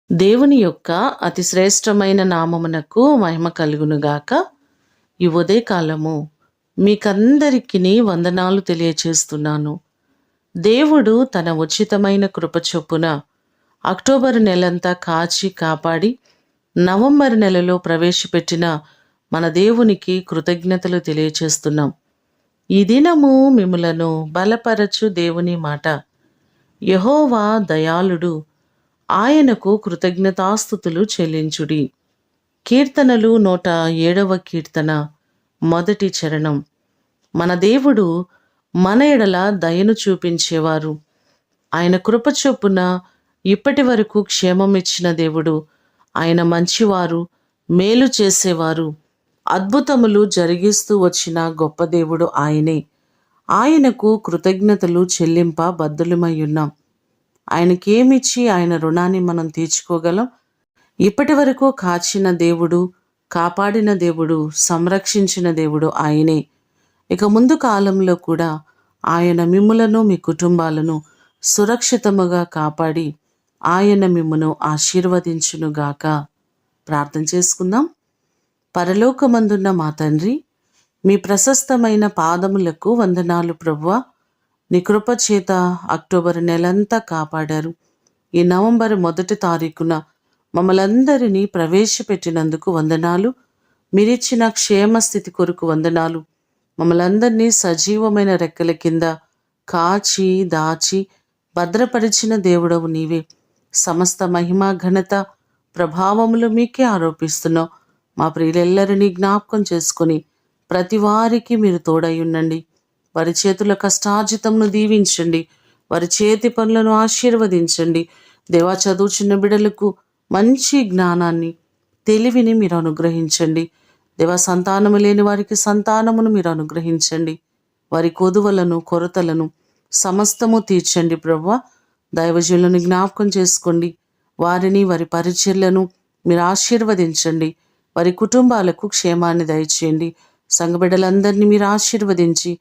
దేవుని యొక్క అతి శ్రేష్టమైన నామమునకు మహిమ కలుగునుగాక. ఈ ఉదయకాలము మీకందరికీ వందనాలు తెలియచేస్తున్నాను. దేవుడు తన ఉచితమైన కృప చొప్పున అక్టోబర్ నెలంతా కాచి కాపాడి నవంబర్ నెలలో ప్రవేశపెట్టిన మన దేవునికి కృతజ్ఞతలు తెలియచేస్తున్నాం. ఈ దినము మిమ్ములను బలపరచు దేవుని మాట. యెహోవా దయాళుడు, ఆయనకు కృతజ్ఞతాస్తుతులు చెల్లించుడి. కీర్తనలు 107వ కీర్తన మొదటి చరణం. మన దేవుడు మన ఎడల దయను చూపించేవారు. ఆయన కృప చొప్పున ఇప్పటి వరకు క్షేమమిచ్చిన దేవుడు. ఆయన మంచివారు, మేలు చేసేవారు, అద్భుతములు జరిగిస్తూ వచ్చిన గొప్ప దేవుడు ఆయనే. ఆయనకు కృతజ్ఞతలు చెల్లింప బద్దులమై ఉన్నాం. ఆయనకేమిచ్చి ఆయన రుణాన్ని మనం తీర్చుకోగలం? ఇప్పటి వరకు కాచిన దేవుడు, కాపాడిన దేవుడు, సంరక్షించిన దేవుడు ఆయనే. ఇక ముందు కాలంలో కూడా ఆయన మిమ్ములను మీ కుటుంబాలను సురక్షితముగా కాపాడి ఆయన మిమ్మును ఆశీర్వదించునుగాక. ప్రార్థన చేసుకుందాం. పరలోకమందున్న మా తండ్రి, మీ ప్రశస్తమైన పాదములకు వందనాలు ప్రభువా. నీ కృప చేత అక్టోబర్ నెలంతా కాపాడారు. ఈ నవంబర్ 1వ తారీఖున మమ్మలందరినీ ప్రవేశపెట్టినందుకు వందనాలు. మీరిచ్చిన క్షేమస్థితి కొరకు వందనాలు. మమ్మలందరినీ సజీవమైన రెక్కల కింద కాచి దాచి భద్రపరిచిన దేవుడవు నీవే. సమస్త మహిమ ఘనత ప్రభావములు మీకే ఆరోపిస్తున్నాం. మా ప్రియులెల్లరినీ జ్ఞాపకం చేసుకొని ప్రతి వారికి మీరు తోడై ఉండండి. వారి చేతుల కష్టార్జితంను దీవించండి. వారి చేతి పనులను ఆశీర్వదించండి. దేవా, చదువుచున్న బిడ్డలకు మంచి జ్ఞానాన్ని, తెలివిని మీరు అనుగ్రహించండి. దేవా, సంతానము లేని వారికి సంతానమును మీరు అనుగ్రహించండి. వారి కొదువలను, కొరతలను సమస్తము తీర్చండి ప్రభువా. దైవజనులను జ్ఞాపకం చేసుకోండి. వారిని, వారి పరిచర్లను మీరు ఆశీర్వదించండి. వారి కుటుంబాలకు క్షేమాన్ని దయచేయండి. సంఘ బిడ్డలందరినీ మీరు ఆశీర్వదించి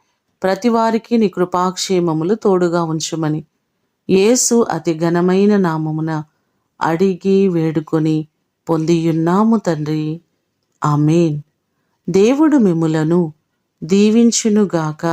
ప్రతి వారికి నీ కృపాక్షేమములు తోడుగా ఉంచుమని యేసు అతి ఘనమైన నామమున అడిగి వేడుకొని పొందియున్నాము తండ్రి. ఆమేన్. దేవుడు మిమ్ములను దీవించునుగాక.